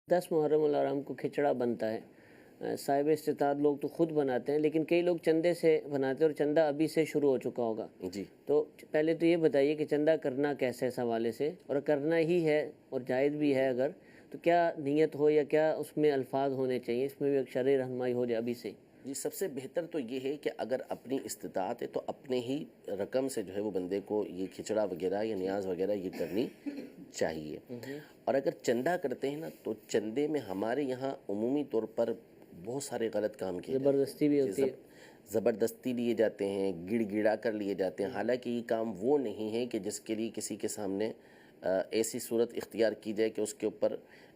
10 محرم الحرام کو کھچڑا بنتا ہے، صاحب استطاعت لوگ تو خود بناتے ہیں، لیکن کئی لوگ چندے سے بناتے ہیں، اور چندہ ابھی سے شروع ہو چکا ہوگا۔ جی تو پہلے تو یہ بتائیے کہ چندہ کرنا کیسے اس حوالے سے، اور کرنا ہی ہے اور جائز بھی ہے اگر، تو کیا نیت ہو یا کیا اس میں الفاظ ہونے چاہیے، اس میں بھی ایک شرعی رہنمائی ہو جائے ابھی سے؟ جی، سب سے بہتر تو یہ ہے کہ اگر اپنی استطاعت ہے تو اپنے ہی رقم سے جو ہے وہ بندے کو یہ کھچڑا وغیرہ یا نیاز وغیرہ یہ کرنی چاہیے۔ اور اگر چندہ کرتے ہیں نا تو چندے میں ہمارے یہاں عمومی طور پر بہت سارے غلط کام کیے جاتے ہیں۔ زبردستی بھی ہوتی ہے۔ زبردستی لیے جاتے ہیں، گڑ گڑا کر لیے جاتے ہیں، حالانکہ یہ کام وہ نہیں ہے کہ جس کے لیے کسی کے سامنے ایسی صورت اختیار کی جائے کہ اس کے اوپر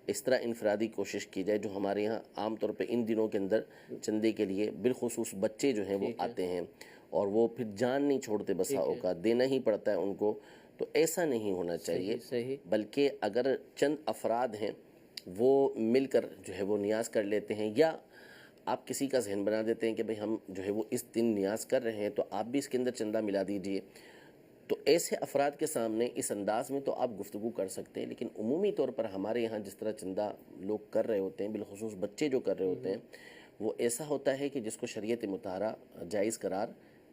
اس طرح انفرادی کوشش کی جائے، جو ہمارے یہاں عام طور پہ ان دنوں کے اندر چندے کے لیے بالخصوص بچے جو ہیں وہ آتے ہیں اور وہ پھر جان نہیں چھوڑتے، بسا اوقات دینا ہی پڑتا ہے ان کو۔ تو ایسا نہیں ہونا چاہیے، بلکہ اگر چند افراد ہیں وہ مل کر جو ہے وہ نیاز کر لیتے ہیں، یا آپ کسی کا ذہن بنا دیتے ہیں کہ بھئی ہم جو ہے وہ اس دن نیاز کر رہے ہیں تو آپ بھی اس کے اندر چندہ ملا دیجئے، تو ایسے افراد کے سامنے اس انداز میں تو آپ گفتگو کر سکتے ہیں۔ لیکن عمومی طور پر ہمارے یہاں جس طرح چندہ لوگ کر رہے ہوتے ہیں، بالخصوص بچے جو کر رہے ہوتے ہیں، وہ ایسا ہوتا ہے کہ جس کو شریعت مطہرہ جائز قرار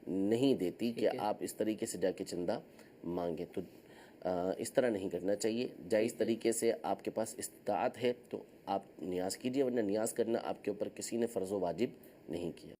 نہیں دیتی کہ آپ اس طریقے سے جا کے چندہ مانگیں۔ تو اس طرح نہیں کرنا چاہیے، جائز طریقے سے آپ کے پاس استطاعت ہے تو آپ نیاز کیجئے، ورنہ نیاز کرنا آپ کے اوپر کسی نے فرض و واجب نہیں کیا۔